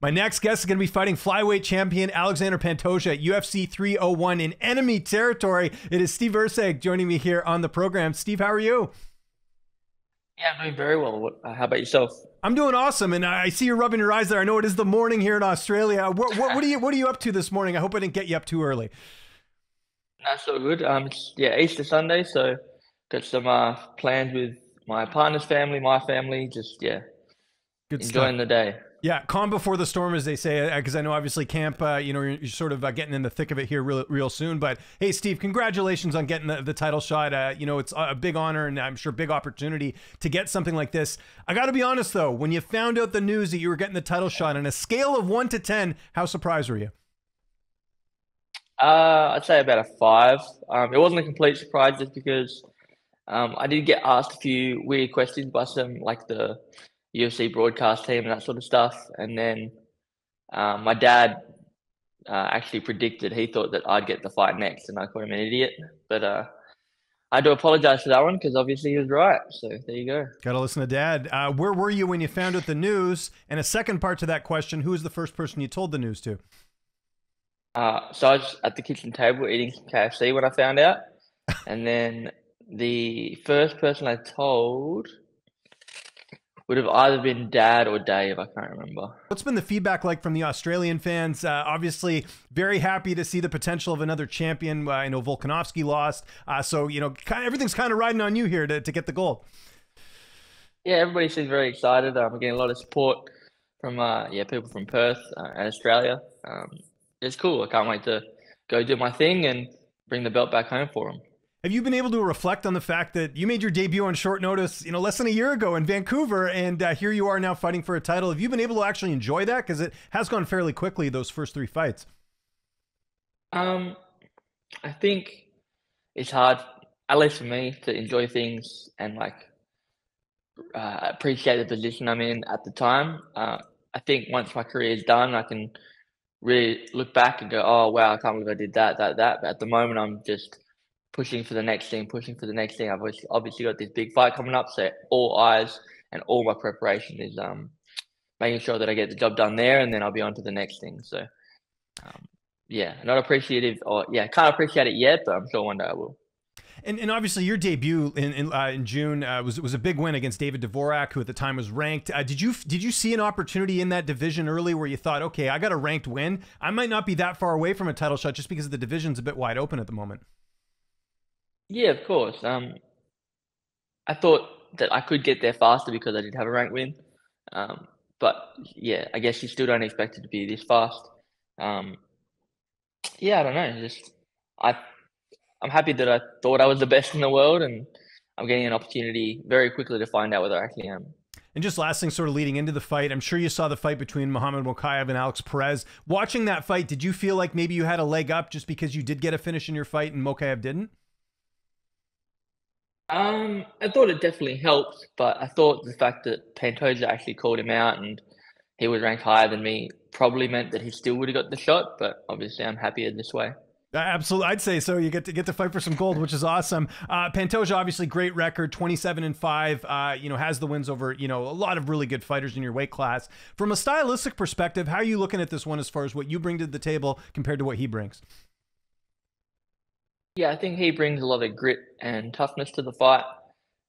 My next guest is going to be fighting flyweight champion Alexandre Pantoja at UFC 301 in enemy territory. It is Steve Erceg joining me here on the program. Steve, how are you? Yeah, I'm doing very well. How about yourself? I'm doing awesome, and I see you're rubbing your eyes there. I know it is the morning here in Australia. What are you up to this morning? I hope I didn't get you up too early. That's so good. Yeah, Easter Sunday, so got some plans with my partner's family, my family. Just Good stuff. enjoying the day. Yeah, calm before the storm, as they say, because I know obviously camp, you're sort of getting in the thick of it here real soon. But hey, Steve, congratulations on getting the title shot. It's a big honor and I'm sure big opportunity to get something like this. I got to be honest though, when you found out the news that you were getting the title shot on a scale of 1 to 10, how surprised were you? I'd say about a 5. It wasn't a complete surprise just because I did get asked a few weird questions by some like the UFC broadcast team and that sort of stuff, and then my dad actually predicted he thought that I'd get the fight next, and I called him an idiot. But I do apologize for that one because obviously he was right. So there you go. Got to listen to Dad. Where were you when you found out the news? And a second part to that question: who was the first person you told the news to? So I was at the kitchen table eating some KFC when I found out, and then the first person I told would have either been Dad or Dave. I can't remember. What's been the feedback like from the Australian fans? Obviously, very happy to see the potential of another champion. I know Volkanovski lost, so everything's kind of riding on you here to get the gold. Yeah, everybody seems very excited. We're getting a lot of support from people from Perth and Australia. It's cool. I can't wait to go do my thing and bring the belt back home for them. Have you been able to reflect on the fact that you made your debut on short notice, less than a year ago in Vancouver, and here you are now fighting for a title? Have you been able to actually enjoy that? Because it has gone fairly quickly, those first 3 fights. I think it's hard, at least for me, to enjoy things and appreciate the position I'm in at the time. I think once my career is done, I can really look back and go, oh, wow, I can't believe I did that. But at the moment, I'm just pushing for the next thing, pushing for the next thing. I've obviously got this big fight coming up, so all eyes and all my preparation is making sure that I get the job done there, and then I'll be on to the next thing. So, not appreciative, can't appreciate it yet, but I'm sure one day I will. And obviously your debut in June was a big win against David Dvorak, who at the time was ranked. Did you see an opportunity in that division early where you thought, okay, I got a ranked win. I might not be that far away from a title shot just because the division's a bit wide open at the moment? Yeah, of course. I thought that I could get there faster because I did have a rank win. But yeah, I guess you still don't expect it to be this fast. I don't know. I'm happy that I thought I was the best in the world, and I'm getting an opportunity very quickly to find out whether I actually am. And just last thing, sort of leading into the fight, I'm sure you saw the fight between Muhammad Mokaev and Alex Perez. Watching that fight, did you feel like maybe you had a leg up just because you did get a finish in your fight and Mokaev didn't? I thought it definitely helped, but I thought the fact that Pantoja actually called him out and he was ranked higher than me probably meant that he still would have got the shot, but obviously I'm happier this way. Absolutely, I'd say so. You get to fight for some gold, which is awesome. Pantoja, obviously, great record, 27-5. Has the wins over a lot of really good fighters in your weight class. From a stylistic perspective, how are you looking at this one as far as what you bring to the table compared to what he brings? Yeah, I think he brings a lot of grit and toughness to the fight.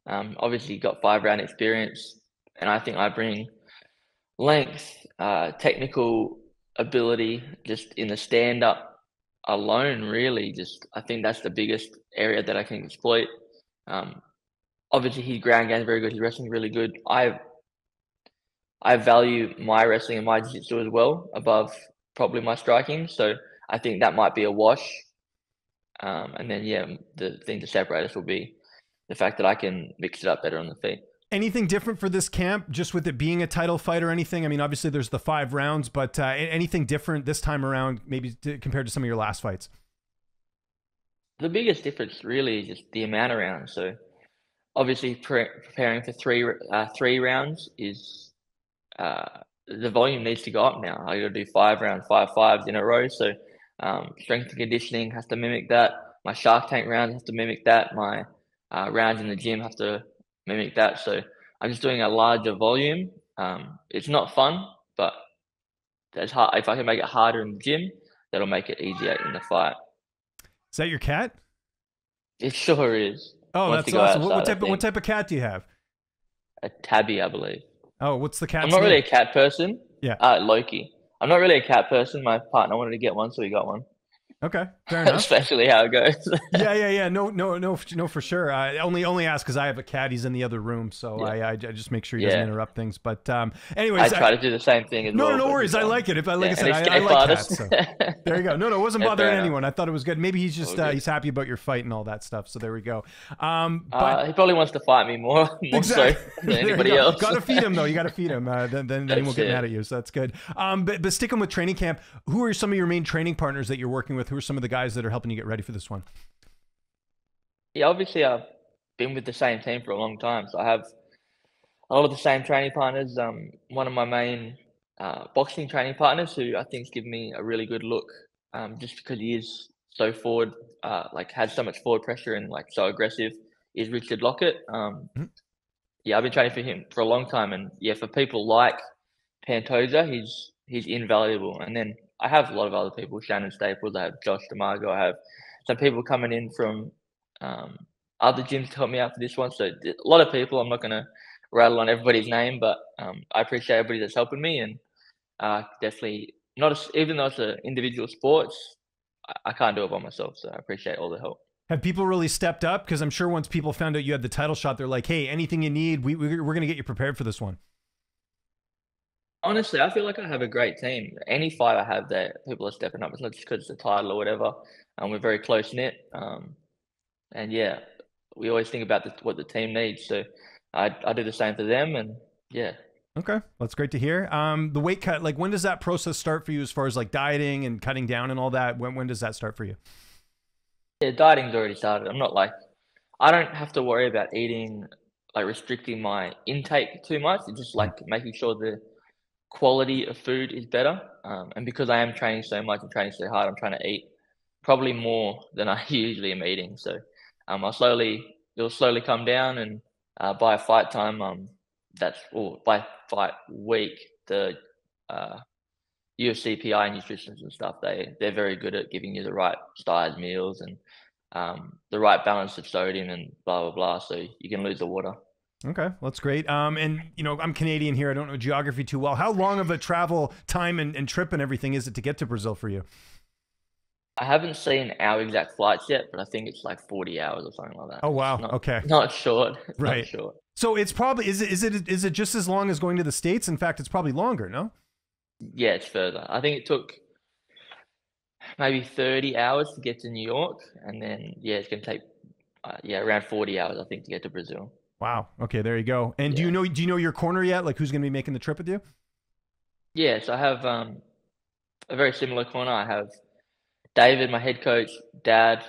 Obviously, got 5-round experience, and I think I bring length, technical ability, just in the stand-up alone, really. I think that's the biggest area that I can exploit. Obviously, his ground game is very good. His wrestling is really good. I value my wrestling and my jiu-jitsu as well above probably my striking, so I think that might be a wash. And then, the thing to separate us will be the fact that I can mix it up better on the feet. Anything different for this camp, just with it being a title fight or anything? I mean, obviously there's the 5 rounds, but anything different this time around, maybe compared to some of your last fights? The biggest difference really is just the amount of rounds. So obviously preparing for three rounds is the volume needs to go up now. I got to do 5 rounds, 5 5s in a row. So strength and conditioning has to mimic that. My Shark Tank rounds have to mimic that. My rounds in the gym have to mimic that. So I'm just doing a larger volume. It's not fun, but that's hard. If I can make it harder in the gym, that'll make it easier in the fight. Is that your cat? It sure is. Oh, Wants to that's go awesome. outside, I What think. type of cat do you have? A tabby, I believe. Oh, what's the I'm cat's not really a name? cat person. Yeah. Loki. I'm not really a cat person. My partner wanted to get one, so we got one. Okay, fair enough. Especially how it goes. Yeah. No, for sure. I only ask because I have a cat. He's in the other room, so Yeah. I just make sure he doesn't Yeah. interrupt things. But I anyways, try to do the same thing as well. no But worries. I like it. If like I an said, I escape like artist. cats. So there you go. No, it wasn't Yeah, bothering fair enough. anyone. I thought it was good. Maybe he's just All good. he's happy about your fight and all that stuff. So there we go. But He probably wants to fight me more so exactly. than There you anybody go. else. Got to feed him though. You got to feed him. Then he won't get mad at you. So that's good. But sticking with training camp, who are some of your main training partners that you're working with? Who are some of the guys that are helping you get ready for this one? Yeah, obviously I've been with the same team for a long time, so I have a lot of the same training partners. One of my main boxing training partners, who I think's given me a really good look, just because he is so forward, like has so much forward pressure and like so aggressive, is Richard Lockett. Yeah, I've been training for him for a long time, and yeah, for people like Pantoja, he's invaluable. And then I have a lot of other people, Shannon Staples, I have Josh DeMargo, I have some people coming in from other gyms to help me out for this one. So a lot of people. I'm not going to rattle on everybody's name, but I appreciate everybody that's helping me, and definitely even though it's an individual sports, I can't do it by myself. So I appreciate all the help. Have people really stepped up? Because I'm sure once people found out you had the title shot, they're like, "Hey, anything you need, we're going to get you prepared for this one." Honestly, I feel like I have a great team. Any fight I have there, people are stepping up. It's not just because it's a title or whatever. We're very close knit. And yeah, we always think about what the team needs. So I do the same for them, and yeah. Okay, that's great to hear. The weight cut, like when does that process start for you as far as like dieting and cutting down and all that? When does that start for you? Yeah, dieting's already started. I don't have to worry about eating, like restricting my intake too much. It's just like making sure the quality of food is better. And because I am training so much and training so hard, I'm trying to eat probably more than I usually am eating. So it'll slowly come down, and by fight time, by fight week, the UFC PI nutritionists and stuff, they're very good at giving you the right size meals and the right balance of sodium and blah blah blah, so you can lose the water. Okay, that's great. And you know, I'm Canadian here. I don't know geography too well. How long of a travel time and trip and everything is it to get to Brazil for you? I haven't seen our exact flights yet, but I think it's like 40 hours or something like that. Oh wow. It's Okay. not short. Right. Not short. So it's probably is it just as long as going to the States? In fact, it's probably longer. No. Yeah, it's further. I think it took maybe 30 hours to get to New York, and then yeah, it's gonna take around 40 hours I think to get to Brazil. Wow. Okay, there you go. And Yeah. do you know your corner yet? Like who's going to be making the trip with you? Yeah, so I have a very similar corner. I have David, my head coach, Dad,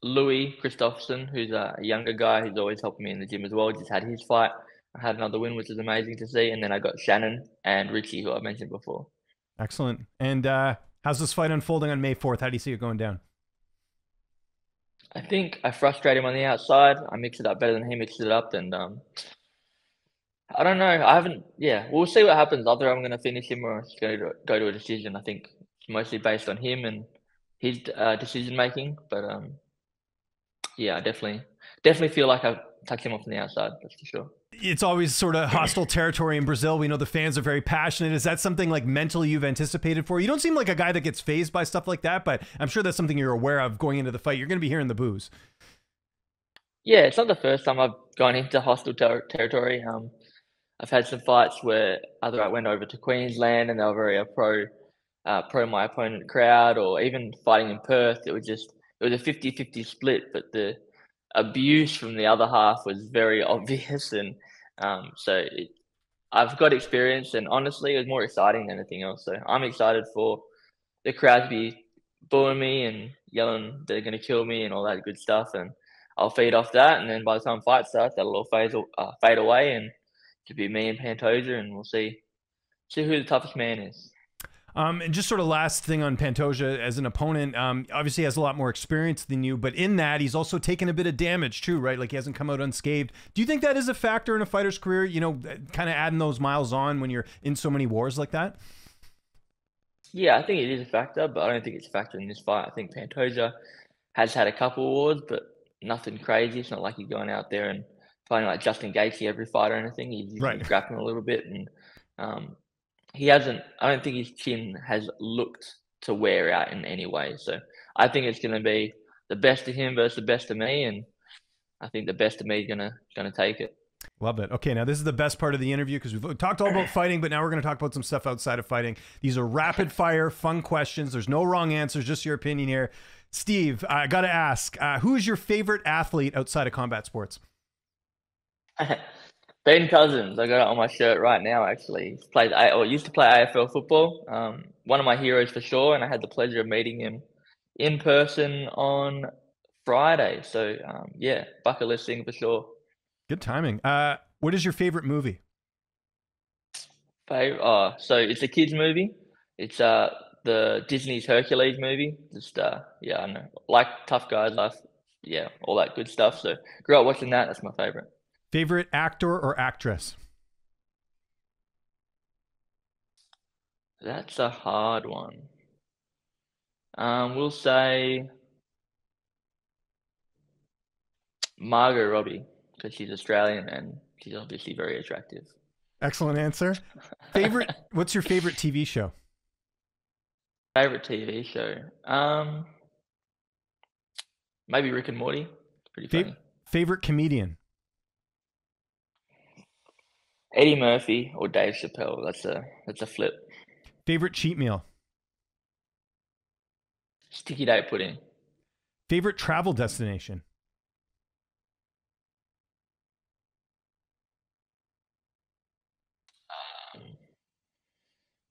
Louis Christopherson, who's a younger guy who's always helping me in the gym as well. Just had his fight. I had another win, which is amazing to see. And then I got Shannon and Richie, who I mentioned before. Excellent. And how's this fight unfolding on May 4th? How do you see it going down? I think I frustrate him on the outside. I mix it up better than he mixed it up. And I don't know. I haven't, yeah, we'll see what happens. Either I'm going to finish him or it's going to go to a decision. I think it's mostly based on him and his decision making. But yeah, I definitely feel like I've touched him off on the outside. That's for sure. It's always sort of hostile territory in Brazil. We know the fans are very passionate. Is that something like mentally you've anticipated for? You don't seem like a guy that gets fazed by stuff like that, but I'm sure that's something you're aware of going into the fight. You're going to be hearing the boos. Yeah, it's not the first time I've gone into hostile territory. I've had some fights where either I went over to Queensland and they were very pro my opponent crowd, or even fighting in Perth. It was a 50-50 split, but the abuse from the other half was very obvious, and I've got experience, and honestly, it was more exciting than anything else. So I'm excited for the crowd to be booing me and yelling they're going to kill me and all that good stuff, and I'll feed off that. And then by the time fight starts, that'll all fade away, and it'll be me and Pantoja, and we'll see who the toughest man is. And just sort of last thing on Pantoja as an opponent, obviously has a lot more experience than you, but in that he's also taken a bit of damage too, right? Like he hasn't come out unscathed. Do you think that is a factor in a fighter's career, you know, kind of adding those miles on when you're in so many wars like that? Yeah, I think it is a factor, but I don't think it's a factor in this fight. I think Pantoja has had a couple of wars, but nothing crazy. It's not like he's going out there and fighting like Justin Gaethje every fight or anything. He's usually grappling a little bit, and he hasn't. I don't think his chin has looked to wear out in any way. So I think it's going to be the best of him versus the best of me, and I think the best of me is gonna take it. Love it. Okay, now this is the best part of the interview because we've talked all about fighting, but now we're going to talk about some stuff outside of fighting. These are rapid fire, fun questions. There's no wrong answers, just your opinion here. Steve, I got to ask, who is your favorite athlete outside of combat sports? Ben Cousins. I got it on my shirt right now, actually. He used to play AFL football. One of my heroes for sure, and I had the pleasure of meeting him in person on Friday. So, yeah, bucket list thing for sure. Good timing. What is your favorite movie? So it's a kids movie. It's the Disney's Hercules movie. Just yeah, I know. Like Tough Guys Life. Yeah, all that good stuff. So grew up watching that. That's my favorite. Favorite actor or actress? That's a hard one. We'll say Margot Robbie, because she's Australian and she's obviously very attractive. Excellent answer. What's your favorite TV show? Favorite TV show? Maybe Rick and Morty. Pretty funny. Favorite comedian? Eddie Murphy or Dave Chappelle. That's a flip. Favorite cheat meal? Sticky date pudding. Favorite travel destination?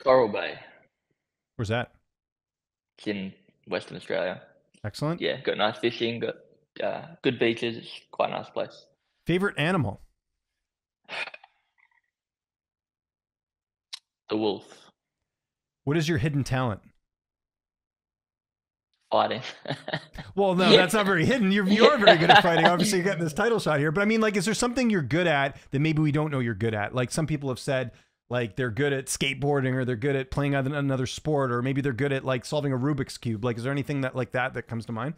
Coral Bay. Where's that? It's in Western Australia. Excellent. Yeah, got nice fishing, got good beaches. It's quite a nice place. Favorite animal? The wolf. What is your hidden talent? Fighting. Well, no, that's not very hidden. You are very good at fighting. Obviously, you're getting this title shot here. But I mean, like, is there something you're good at that maybe we don't know you're good at? Like some people have said, like they're good at skateboarding or they're good at playing another sport, or maybe they're good at like solving a Rubik's Cube. Like, is there anything that comes to mind?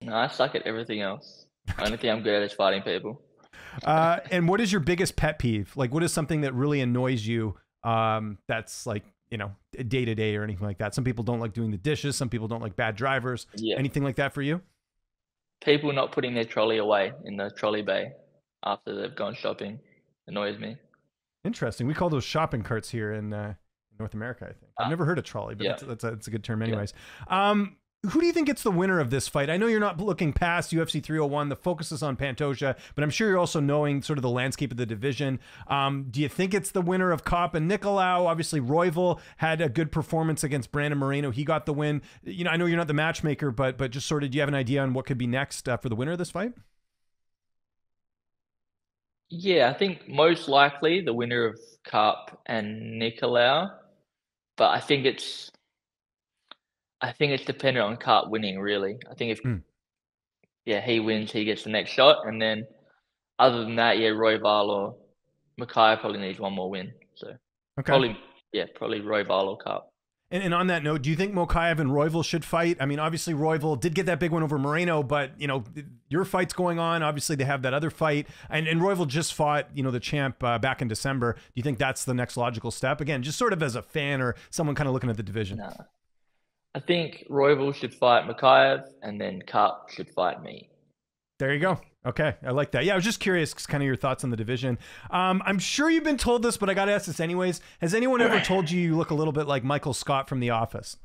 No, I suck at everything else. The only thing I'm good at is fighting people. And what is your biggest pet peeve? Like, what is something that really annoys you? That's like, you know, day to day or anything like that. Some people don't like doing the dishes. Some people don't like bad drivers. Yeah. Anything like that for you? People not putting their trolley away in the trolley bay after they've gone shopping annoys me. Interesting. We call those shopping carts here in North America, I think. I've never heard of trolley, but that's a good term anyways. Yeah. Who do you think gets the winner of this fight? I know you're not looking past UFC 301. The focus is on Pantoja, but I'm sure you're also knowing sort of the landscape of the division. Do you think it's the winner of Kopp and Nicolau? Obviously, Royval had a good performance against Brandon Moreno. He got the win. You know, I know you're not the matchmaker, but just sort of, do you have an idea on what could be next for the winner of this fight? Yeah, I think most likely the winner of Kopp and Nicolau, but I think it's dependent on Kopp winning, really. I think if he wins, he gets the next shot, and then other than that, Royval or Mokaev probably needs one more win. So probably Royval or Kopp. And on that note, do you think Mokaev and Royval should fight? I mean, obviously Royval did get that big one over Moreno, but you know, your fight's going on. Obviously they have that other fight, and Royval just fought, you know, the champ back in December. Do you think that's the next logical step? Again, just sort of as a fan or someone kind of looking at the division. No. I think Royval should fight Mokaev, and then Kopp should fight me. There you go. Okay, I like that. Yeah, I was just curious, kind of your thoughts on the division. I'm sure you've been told this, but I got to ask this anyways. Has anyone ever told you look a little bit like Michael Scott from The Office?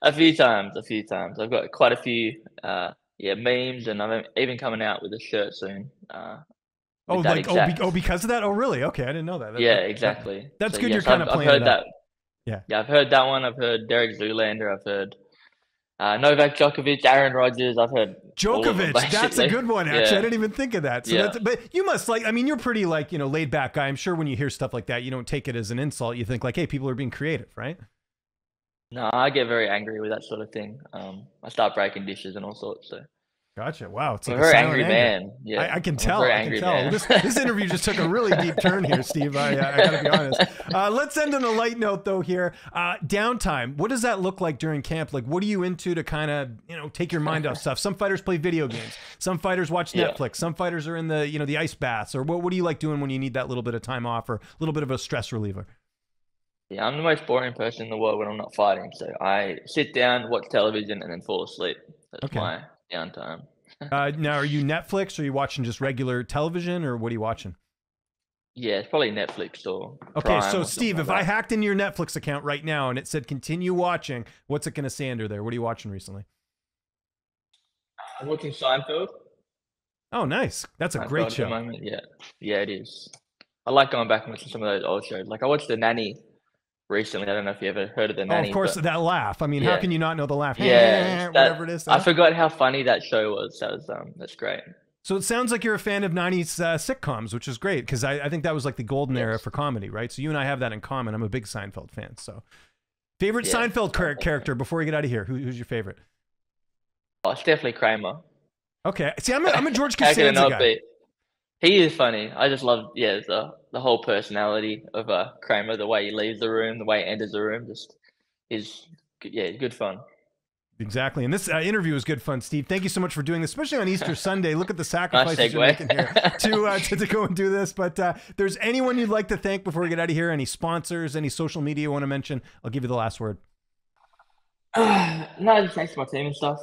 A few times. I've got quite a few memes, and I'm even coming out with a shirt soon. Because of that? Oh, really? Okay, I didn't know that. Exactly. That's so, good. You're kind of playing I've heard it up. Yeah, I've heard that one. I've heard Derek Zoolander. I've heard Novak Djokovic, Aaron Rodgers. I've heard all of them, Djokovic, that's a basically. good one. Actually, Yeah. I didn't even think of that. So Yeah. that's, but you must like. I mean, you're pretty like laid back guy. I'm sure when you hear stuff like that, you don't take it as an insult. You think like, hey, people are being creative, right? No, I get very angry with that sort of thing. I start breaking dishes and all sorts. So Gotcha. Wow, it's I'm like a very silent angry anger. man. Yeah, I can I'm a tell. very I can angry tell. man. This interview just took a really deep turn here, Steve. I gotta be honest. Let's end on a light note, though. Here, downtime. What does that look like during camp? Like, what are you into to kind of take your mind off stuff? Some fighters play video games. Some fighters watch Netflix. Some fighters are in the the ice baths. Or what do you like doing when you need that little bit of time off or a little bit of a stress reliever? Yeah, I'm the most boring person in the world when I'm not fighting. So I sit down, watch television, and then fall asleep. That's my downtime. Now, are you Netflix? Or are you watching just regular television, or what are you watching? Yeah, it's probably Netflix or Okay, Prime so or Steve, something if like I that. hacked into your Netflix account right now and it said continue watching, what's it going to say under there? What are you watching recently? I'm watching Seinfeld. Oh, nice. That's a Seinfeld great at the show. moment. Yeah, it is. I like going back and watching some of those old shows. Like I watched The Nanny recently. I don't know if you ever heard of The Oh, of Nanny, course, but that laugh. I mean, how yeah, can you not know the laugh? yeah, Whatever it is. I forgot how funny that show was. That's great. So it sounds like you're a fan of 90s sitcoms, which is great because I think that was like the golden era for comedy, right? So you and I have that in common. I'm a big Seinfeld fan. So favorite Seinfeld character before we get out of here? Who's your favorite? Oh, it's definitely Kramer. Okay. See, I'm a George How can it Costanza not guy. be? He is funny. I just love the whole personality of Kramer, the way he leaves the room, the way he enters the room, just is good fun. Exactly. And this interview was good fun, Steve. Thank you so much for doing this, especially on Easter Sunday. Look at the sacrifices Nice you're segue. making here to go and do this. But there's anyone you'd like to thank before we get out of here? Any sponsors, any social media you want to mention? I'll give you the last word. No, just thanks to my team and stuff.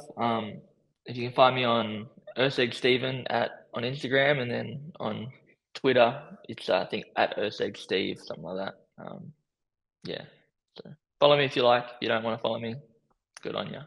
If you can find me on Erceg Steven on Instagram, and then on Twitter, it's I think at Erceg Steve, something like that. Yeah. So follow me if you like. If you don't want to follow me, good on you.